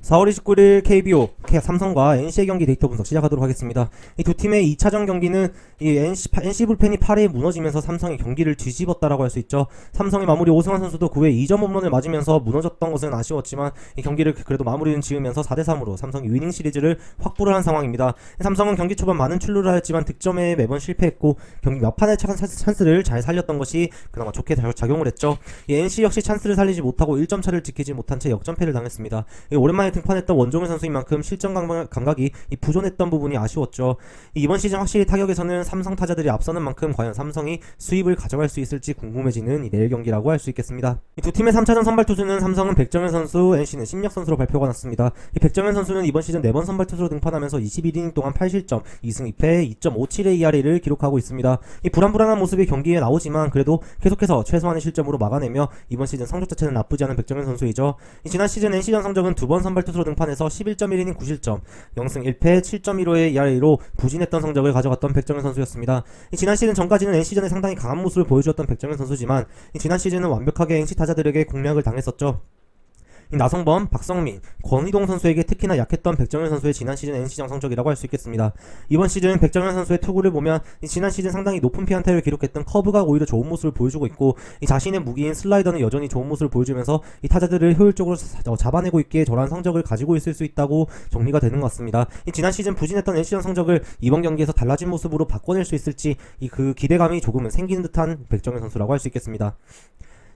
4월 29일 KBO 삼성과 NC의 경기 데이터 분석 시작하도록 하겠습니다. 이 두 팀의 2차전 경기는 이 NC 불펜이 8회에 무너지면서 삼성이 경기를 뒤집었다라고 할 수 있죠. 삼성의 마무리 오승환 선수도 9회 2점 홈런을 맞으면서 무너졌던 것은 아쉬웠지만 이 경기를 그래도 마무리는 지으면서 4대3으로 삼성이 위닝 시리즈를 확보를 한 상황입니다. 삼성은 경기 초반 많은 출루를 하였지만 득점에 매번 실패했고 경기 막판에 찬스를 잘 살렸던 것이 그나마 좋게 작용을 했죠. 이 NC 역시 찬스를 살리지 못하고 1점 차를 지키지 못한 채 역전패를 당했습니다. 오랜만에 등판했던 원종현 선수인 만큼 실전 감각이 부족했던 부분이 아쉬웠죠. 이번 시즌 확실히 타격에서는 삼성 타자들이 앞서는 만큼 과연 삼성이 수입을 가져갈 수 있을지 궁금해지는 내일 경기라고 할 수 있겠습니다. 이 두 팀의 3차전 선발 투수는 삼성은 백정현 선수, NC는 심력 선수로 발표가 났습니다. 이 백정현 선수는 이번 시즌 4번 선발 투수로 등판하면서 21이닝 동안 8실점, 2승 2패, 2.57의 ERA를 기록하고 있습니다. 이 불안불안한 모습이 경기에 나오지만 그래도 계속해서 최소한의 실점으로 막아내며 이번 시즌 성적 자체는 나쁘지 않은 백정현 선수이죠. 지난 시즌 NC전 성적은 2번 선발 투수로 등판해서 11.1이닝 9실점, 0승 1패 7.15의 ERA로 부진했던 성적을 가져갔던 백정현 선수였습니다. 지난 시즌 전까지는 NC전에 상당히 강한 모습을 보여주었던 백정현 선수지만 지난 시즌은 완벽하게 NC 타자들에게 공략을 당했었죠. 나성범, 박성민, 권희동 선수에게 특히나 약했던 백정현 선수의 지난 시즌 NC전 성적이라고 할 수 있겠습니다. 이번 시즌 백정현 선수의 투구를 보면 지난 시즌 상당히 높은 피안타를 기록했던 커브가 오히려 좋은 모습을 보여주고 있고 자신의 무기인 슬라이더는 여전히 좋은 모습을 보여주면서 이 타자들을 효율적으로 잡아내고 있기에 저러한 성적을 가지고 있을 수 있다고 정리가 되는 것 같습니다. 지난 시즌 부진했던 NC전 성적을 이번 경기에서 달라진 모습으로 바꿔낼 수 있을지 그 기대감이 조금은 생기는 듯한 백정현 선수라고 할 수 있겠습니다.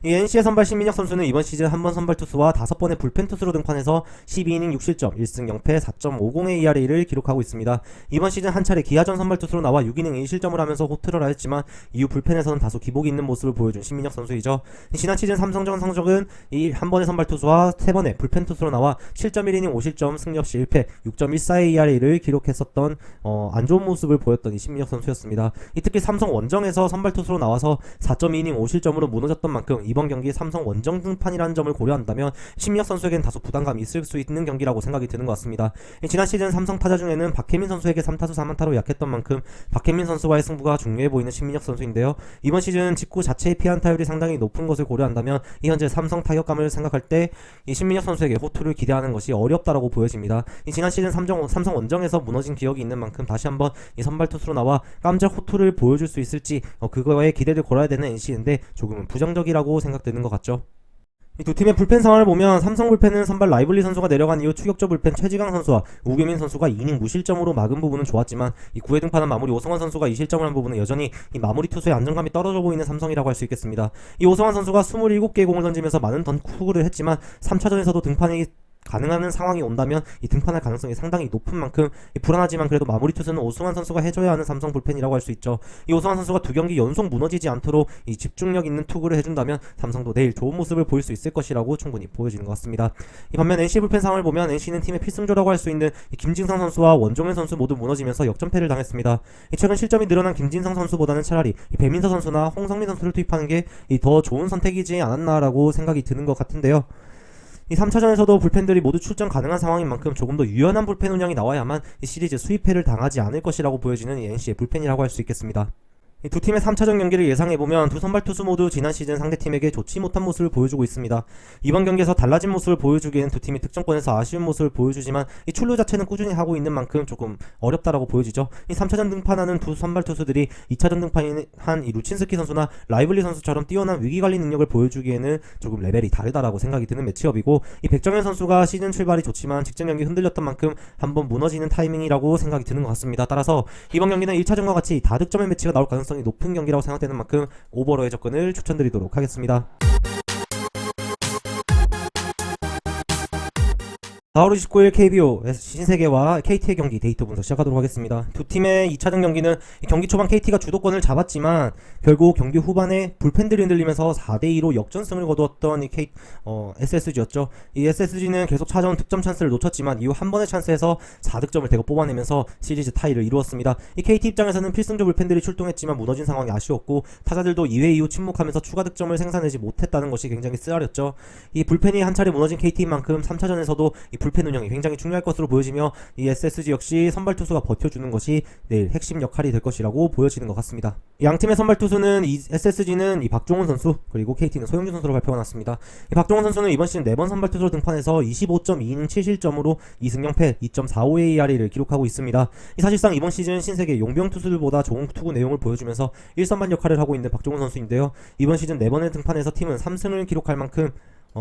이 NC의 선발 신민혁 선수는 이번 시즌 한 번 선발 투수와 5번의 불펜 투수로 등판해서 12이닝 6실점, 1승 0패 4.50의 ERA를 기록하고 있습니다. 이번 시즌 한 차례 기아전 선발 투수로 나와 6이닝 1실점을 하면서 호투를 하였지만 이후 불펜에서는 다소 기복이 있는 모습을 보여준 신민혁 선수이죠. 지난 시즌 삼성전 성적은 이 한 번의 선발 투수와 3번의 불펜 투수로 나와 7.1이닝 5실점, 승리 없이 1패 6.14의 ERA를 기록했었던 안 좋은 모습을 보였던 이 신민혁 선수였습니다. 특히 삼성 원정에서 선발 투수로 나와서 4.2이닝 5실점으로 무너졌던 만큼 이번 경기 삼성 원정 등판이라는 점을 고려한다면 신민혁 선수에겐 다소 부담감이 있을 수 있는 경기라고 생각이 드는 것 같습니다. 지난 시즌 삼성 타자 중에는 박혜민 선수에게 3타수 4안타로 약했던 만큼 박혜민 선수와의 승부가 중요해 보이는 신민혁 선수인데요. 이번 시즌 직구 자체의 피안타율이 상당히 높은 것을 고려한다면 현재 삼성 타격감을 생각할 때 이 신민혁 선수에게 호투를 기대하는 것이 어렵다라고 보여집니다. 지난 시즌 삼성 원정에서 무너진 기억이 있는 만큼 다시 한번 이 선발 투수로 나와 깜짝 호투를 보여줄 수 있을지 그거에 기대를 걸어야 되는 NC인데 조금은 부정적이라고 생각되는 것 같죠. 이 두 팀의 불펜 상황을 보면 삼성 불펜은 선발 라이블리 선수가 내려간 이후 추격자 불펜 최지강 선수와 우규민 선수가 2이닝 무실점으로 막은 부분은 좋았지만 이 9회 등판한 마무리 오승환 선수가 2실점을 한 부분은 여전히 이 마무리 투수의 안정감이 떨어져 보이는 삼성이라고 할 수 있겠습니다. 이 오승환 선수가 27개의 공을 던지면서 많은 투구를 했지만 3차전에서도 등판이 가능한 상황이 온다면 이 등판할 가능성이 상당히 높은 만큼 불안하지만 그래도 마무리 투수는 오승환 선수가 해줘야 하는 삼성 불펜이라고 할 수 있죠. 이 오승환 선수가 2경기 연속 무너지지 않도록 이 집중력 있는 투구를 해준다면 삼성도 내일 좋은 모습을 보일 수 있을 것이라고 충분히 보여지는 것 같습니다. 이 반면 NC 불펜 상황을 보면 NC는 팀의 필승조라고 할 수 있는 이 김진성 선수와 원종현 선수 모두 무너지면서 역전패를 당했습니다. 최근 실점이 늘어난 김진성 선수보다는 차라리 이 배민서 선수나 홍성민 선수를 투입하는 게 더 좋은 선택이지 않았나라고 생각이 드는 것 같은데요. 이 3차전에서도 불펜들이 모두 출전 가능한 상황인 만큼 조금 더 유연한 불펜 운영이 나와야만 이 시리즈 수입패를 당하지 않을 것이라고 보여지는 이 NC의 불펜이라고 할 수 있겠습니다. 이 두 팀의 3차전 경기를 예상해보면 두 선발 투수 모두 지난 시즌 상대팀에게 좋지 못한 모습을 보여주고 있습니다. 이번 경기에서 달라진 모습을 보여주기에는 두 팀이 득점권에서 아쉬운 모습을 보여주지만 이 출루 자체는 꾸준히 하고 있는 만큼 조금 어렵다라고 보여지죠. 이 3차전 등판하는 두 선발 투수들이 2차전 등판한 이 루친스키 선수나 라이블리 선수처럼 뛰어난 위기관리 능력을 보여주기에는 조금 레벨이 다르다라고 생각이 드는 매치업이고 이 백정현 선수가 시즌 출발이 좋지만 직전 경기 흔들렸던 만큼 한번 무너지는 타이밍이라고 생각이 드는 것 같습니다. 따라서 이번 경기는 1차전과 같이 다득점의 매치가 나올 가능성이 높은 경기라고 생각되는 만큼 오버로의 접근을 추천드리도록 하겠습니다. 4월 29일 KBO 신세계와 KT의 경기 데이터 분석 시작하도록 하겠습니다. 두 팀의 2차전 경기는 경기 초반 KT가 주도권을 잡았지만 결국 경기 후반에 불펜들이 흔들리면서 4대2로 역전승을 거두었던 이 SSG였죠. 이 SSG는 계속 찾아온 득점 찬스를 놓쳤지만 이후 한 번의 찬스에서 4득점을 대거 뽑아내면서 시리즈 타이를 이루었습니다. 이 KT 입장에서는 필승조 불펜들이 출동했지만 무너진 상황이 아쉬웠고 타자들도 2회 이후 침묵하면서 추가 득점을 생산하지 못했다는 것이 굉장히 쓰라렸죠. 이 불펜이 한 차례 무너진 KT인 만큼 3차전에서도 이 불펜 운영이 굉장히 중요할 것으로 보여지며 이 SSG 역시 선발 투수가 버텨주는 것이 내일 핵심 역할이 될 것이라고 보여지는 것 같습니다. 양 팀의 선발 투수는 이 SSG는 이 박종훈 선수 그리고 KT는 소영준 선수로 발표가 났습니다. 이 박종훈 선수는 이번 시즌 4번 선발 투수로 등판해서 25.2이닝 7실점으로 2승 0패 2.45 AR을 기록하고 있습니다. 사실상 이번 시즌 신세계 용병 투수들보다 좋은 투구 내용을 보여주면서 1선발 역할을 하고 있는 박종훈 선수인데요. 이번 시즌 4번의 등판에서 팀은 3승을 기록할 만큼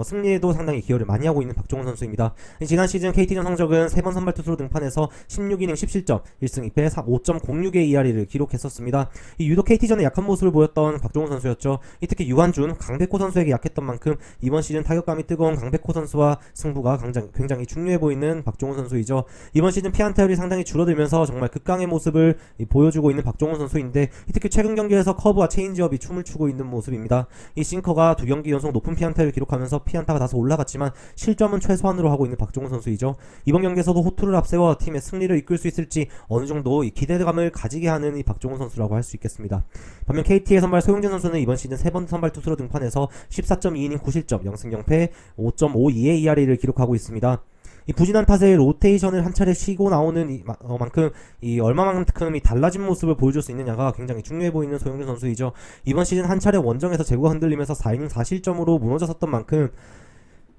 승리에도 상당히 기여를 많이 하고 있는 박종훈 선수입니다. 지난 시즌 KT전 성적은 3번 선발 투수로 등판해서 16이닝 10실점 1승 2패 5.06의 ERA를 기록했었습니다. 유독 KT전에 약한 모습을 보였던 박종훈 선수였죠. 특히 유한준, 강백호 선수에게 약했던 만큼 이번 시즌 타격감이 뜨거운 강백호 선수와 승부가 굉장히 중요해 보이는 박종훈 선수이죠. 이번 시즌 피안타율이 상당히 줄어들면서 정말 극강의 모습을 보여주고 있는 박종훈 선수인데 특히 최근 경기에서 커브와 체인지업이 춤을 추고 있는 모습입니다. 이 싱커가 2경기 연속 높은 피안타율을 기록하면서 피안타가 다소 올라갔지만 실점은 최소한으로 하고 있는 박종훈 선수이죠. 이번 경기에서도 호투를 앞세워 팀의 승리를 이끌 수 있을지 어느 정도 이 기대감을 가지게 하는 이 박종훈 선수라고 할 수 있겠습니다. 반면 KT의 선발 소용진 선수는 이번 시즌 3번 선발 투수로 등판해서 14.2이닝 9실점 0승 0패 5.52의 ERA를 기록하고 있습니다. 이 부진한 탓에 로테이션을 한 차례 쉬고 나오는 만큼 얼마만큼 이 달라진 모습을 보여줄 수 있느냐가 굉장히 중요해 보이는 소영준 선수이죠. 이번 시즌 한 차례 원정에서 제구가 흔들리면서 4이닝 4실점으로 무너졌었던 만큼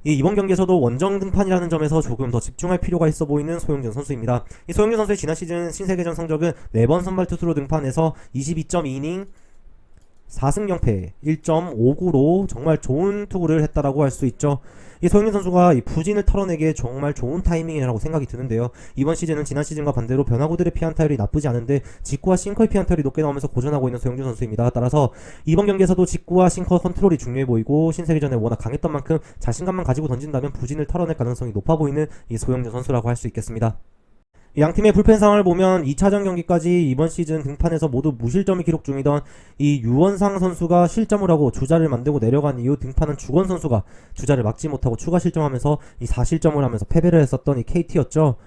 이번 경기에서도 원정 등판이라는 점에서 조금 더 집중할 필요가 있어 보이는 소영준 선수입니다. 이 소영준 선수의 지난 시즌 신세계전 성적은 4번 선발 투수로 등판해서 22.2이닝 4승 0패 1.59로 정말 좋은 투구를 했다라고 할 수 있죠. 이 소영준 선수가 이 부진을 털어내기에 정말 좋은 타이밍이라고 생각이 드는데요. 이번 시즌은 지난 시즌과 반대로 변화구들의 피안타율이 나쁘지 않은데 직구와 싱커의 피안타율이 높게 나오면서 고전하고 있는 소영준 선수입니다. 따라서 이번 경기에서도 직구와 싱커 컨트롤이 중요해 보이고 신세계전에 워낙 강했던 만큼 자신감만 가지고 던진다면 부진을 털어낼 가능성이 높아 보이는 이 소영준 선수라고 할 수 있겠습니다. 양팀의 불펜 상황을 보면 2차전 경기까지 이번 시즌 등판에서 모두 무실점을 기록 중이던 이 유원상 선수가 실점을 하고 주자를 만들고 내려간 이후 등판한 주건 선수가 주자를 막지 못하고 추가 실점하면서 이 4실점을 하면서 패배를 했었던 이 KT였죠.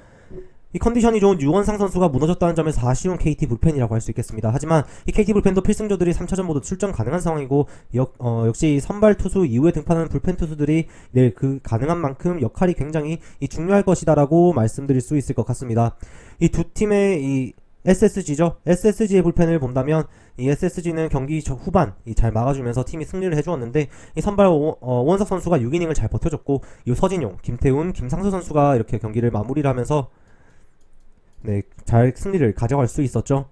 이 컨디션이 좋은 유원상 선수가 무너졌다는 점에서 아쉬운 KT 불펜이라고 할 수 있겠습니다. 하지만 이 KT 불펜도 필승조들이 3차전 모두 출전 가능한 상황이고 역시 선발 투수 이후에 등판하는 불펜 투수들이 내일 그 가능한 만큼 역할이 굉장히 중요할 것이다라고 말씀드릴 수 있을 것 같습니다. 이 두 팀의 이 SSG죠. SSG의 불펜을 본다면 이 SSG는 경기 후반 잘 막아주면서 팀이 승리를 해주었는데 이 선발 원석 선수가 6이닝을 잘 버텨줬고 이 서진용, 김태훈, 김상수 선수가 이렇게 경기를 마무리를 하면서 잘 승리를 가져갈 수 있었죠.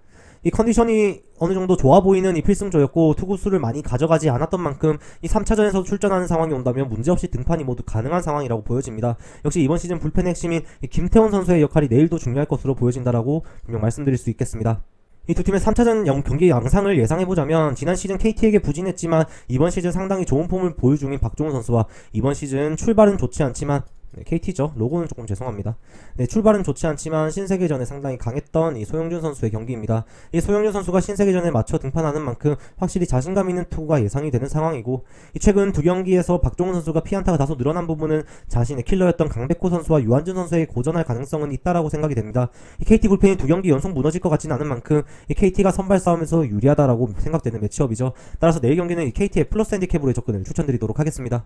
이 컨디션이 어느 정도 좋아 보이는 이 필승조였고 투구수를 많이 가져가지 않았던 만큼 이 3차전에서 출전하는 상황이 온다면 문제없이 등판이 모두 가능한 상황이라고 보여집니다. 역시 이번 시즌 불펜의 핵심인 이 김태훈 선수의 역할이 내일도 중요할 것으로 보여진다라고 분명 말씀드릴 수 있겠습니다. 이 두 팀의 3차전 경기 양상을 예상해보자면 지난 시즌 KT에게 부진했지만 이번 시즌 상당히 좋은 폼을 보유 중인 박종훈 선수와 이번 시즌 출발은 좋지 않지만 KT죠. 로고는 조금 죄송합니다. 출발은 좋지 않지만 신세계전에 상당히 강했던 이 소영준 선수의 경기입니다. 이 소영준 선수가 신세계전에 맞춰 등판하는 만큼 확실히 자신감 있는 투구가 예상이 되는 상황이고 최근 두 경기에서 박종훈 선수가 피안타가 다소 늘어난 부분은 자신의 킬러였던 강백호 선수와 유한준 선수에게 고전할 가능성은 있다라고 생각이 됩니다. 이 KT 불펜이 두 경기 연속 무너질 것 같지는 않은 만큼 이 KT가 선발 싸움에서 유리하다라고 생각되는 매치업이죠. 따라서 내일 경기는 이 KT의 플러스 핸디캡으로의 접근을 추천드리도록 하겠습니다.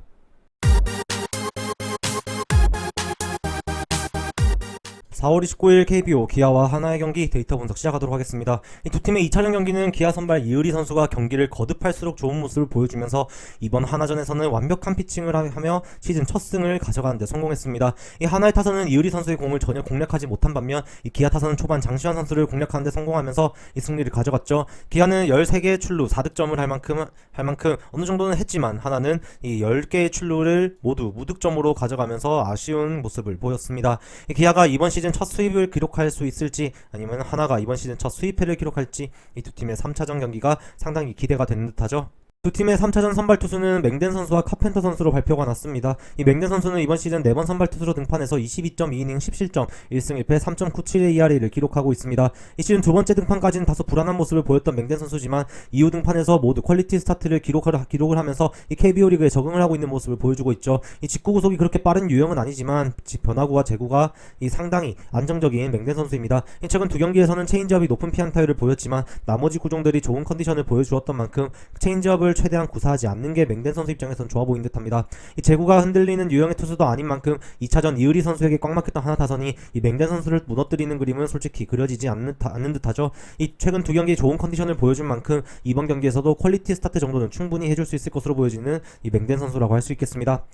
4월 29일 KBO 기아와 하나의 경기 데이터 분석 시작하도록 하겠습니다. 이 두 팀의 2차전 경기는 기아 선발 이의리 선수가 경기를 거듭할수록 좋은 모습을 보여주면서 이번 하나전에서는 완벽한 피칭을 하며 시즌 첫 승을 가져가는 데 성공했습니다. 이 하나의 타선은 이의리 선수의 공을 전혀 공략하지 못한 반면 이 기아 타선은 초반 장시환 선수를 공략하는 데 성공하면서 이 승리를 가져갔죠. 기아는 13개의 출루 4득점을 할 만큼 어느 정도는 했지만 하나는 이 10개의 출루를 모두 무득점으로 가져가면서 아쉬운 모습을 보였습니다. 이 기아가 이번 시즌 첫 수입을 기록할 수 있을지 아니면 하나가 이번 시즌 첫 수입회를 기록할지 이 두 팀의 3차전 경기가 상당히 기대가 되는 듯하죠. 두 팀의 3차전 선발 투수는 맹덴 선수와 카펜터 선수로 발표가 났습니다. 이 맹덴 선수는 이번 시즌 4번 선발 투수로 등판해서 22.2이닝 10실점 1승 1패 3.97의 ERA를 기록하고 있습니다. 이 시즌 두 번째 등판까지는 다소 불안한 모습을 보였던 맹덴 선수지만 이후 등판에서 모두 퀄리티 스타트를 기록을 하면서 이 KBO 리그에 적응을 하고 있는 모습을 보여주고 있죠. 이 직구 구속이 그렇게 빠른 유형은 아니지만 변화구와 제구가 이 상당히 안정적인 맹덴 선수입니다. 최근 두 경기에서는 체인지업이 높은 피안타율을 보였지만 나머지 구종들이 좋은 컨디션을 보여주었던 만큼 체인지업을 타율을 최대한 구사하지 않는 게 맹된 선수 입장에선 좋아 보이는 듯합니다. 이 제구가 흔들리는 유형의 투수도 아닌 만큼 2차전 이의리 선수에게 꽉 막혔던 하나 타선이 이 맹된 선수를 무너뜨리는 그림은 솔직히 그려지지 않는 듯하죠. 이 최근 두 경기 좋은 컨디션을 보여준 만큼 이번 경기에서도 퀄리티 스타트 정도는 충분히 해줄 수 있을 것으로 보여지는 이 맹된 선수라고 할 수 있겠습니다.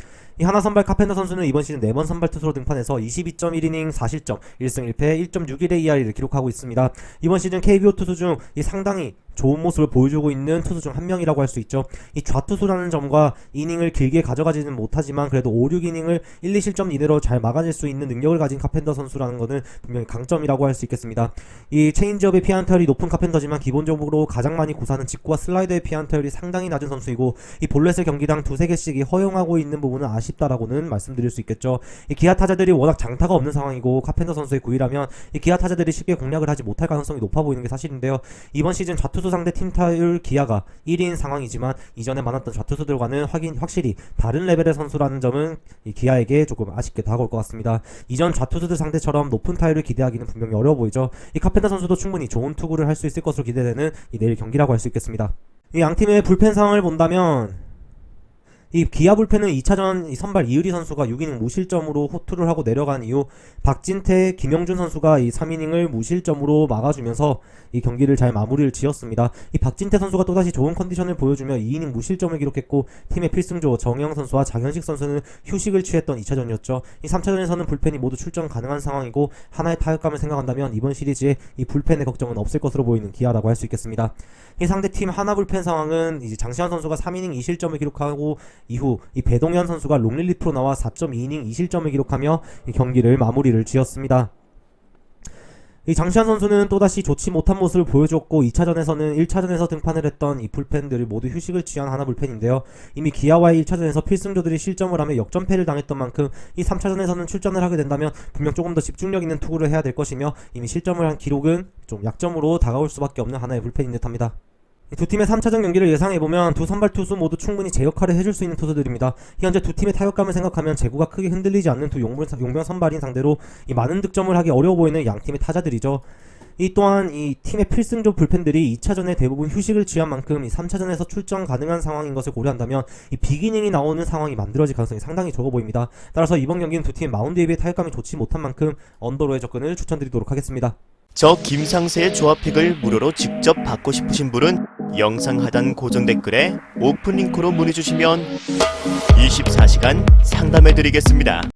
이 하나 선발 카펜터 선수는 이번 시즌 4번 선발 투수로 등판해서 22.1이닝 4실점 1승 1패 1.61의 ERA를 기록하고 있습니다. 이번 시즌 KBO 투수 중 이 상당히 좋은 모습을 보여주고 있는 투수 중 한 명이라고 할 수 있죠. 이 좌투수라는 점과 이닝을 길게 가져가지는 못하지만 그래도 5, 6이닝을 1, 2실점 이내로 잘 막아낼 수 있는 능력을 가진 카펜터 선수라는 것은 분명히 강점이라고 할 수 있겠습니다. 이 체인지업의 피안 타율이 높은 카펜터지만 기본적으로 가장 많이 구사하는 직구와 슬라이더의 피안 타율이 상당히 낮은 선수이고 이 볼넷을 경기당 2-3개씩이 허용하고 있는 부분은 아쉽다라고는 말씀드릴 수 있겠죠. 이 기아 타자들이 워낙 장타가 없는 상황이고 카펜터 선수의 구위라면 이 기아 타자들이 쉽게 공략을 하지 못할 가능성이 높아 보이는 게 사실인데요. 이번 시즌 좌투수 상대 팀 타율 기아가 1위인 상황이지만 이전에 많았던 좌투수들과는 확실히 다른 레벨의 선수라는 점은 이 기아에게 조금 아쉽게 다가올 것 같습니다. 이전 좌투수들 상대처럼 높은 타율을 기대하기는 분명히 어려워 보이죠. 이 카펜터 선수도 충분히 좋은 투구를 할 수 있을 것으로 기대되는 이 내일 경기라고 할 수 있겠습니다. 이 양팀의 불펜 상황을 본다면 이 기아 불펜은 2차전 선발 이의리 선수가 6이닝 무실점으로 호투를 하고 내려간 이후 박진태, 김영준 선수가 이 3이닝을 무실점으로 막아주면서 이 경기를 잘 마무리를 지었습니다. 이 박진태 선수가 또다시 좋은 컨디션을 보여주며 2이닝 무실점을 기록했고 팀의 필승조 정영 선수와 장현식 선수는 휴식을 취했던 2차전이었죠. 이 3차전에서는 불펜이 모두 출전 가능한 상황이고 하나의 타격감을 생각한다면 이번 시리즈에 이 불펜의 걱정은 없을 것으로 보이는 기아라고 할 수 있겠습니다. 이 상대팀 하나 불펜 상황은 이제 장시환 선수가 3이닝 2실점을 기록하고 이후 이 배동현 선수가 롱릴리프로 나와 4.2이닝 2실점을 기록하며 이 경기를 마무리를 지었습니다. 이 장시환 선수는 또다시 좋지 못한 모습을 보여줬고 2차전에서는 1차전에서 등판을 했던 이 불펜들이 모두 휴식을 취한 하나 불펜인데요. 이미 기아와의 1차전에서 필승조들이 실점을 하며 역전패를 당했던 만큼 이 3차전에서는 출전을 하게 된다면 분명 조금 더 집중력 있는 투구를 해야 될 것이며 이미 실점을 한 기록은 좀 약점으로 다가올 수밖에 없는 하나의 불펜인 듯합니다. 두 팀의 3차전 경기를 예상해보면 두 선발 투수 모두 충분히 제 역할을 해줄 수 있는 투수들입니다. 현재 두 팀의 타격감을 생각하면 제구가 크게 흔들리지 않는 두 용병 선발인 상대로 이 많은 득점을 하기 어려워 보이는 양 팀의 타자들이죠. 이 또한 이 팀의 필승조 불펜들이 2차전에 대부분 휴식을 취한 만큼 이 3차전에서 출전 가능한 상황인 것을 고려한다면 이 빅이닝이 나오는 상황이 만들어질 가능성이 상당히 적어 보입니다. 따라서 이번 경기는 두 팀의 마운드에 비해 타격감이 좋지 못한 만큼 언더로의 접근을 추천드리도록 하겠습니다. 저 김상세의 조합픽을 무료로 직접 받고 싶으신 분은 영상 하단 고정 댓글에 오픈 링크로 문의 주시면 24시간 상담해 드리겠습니다.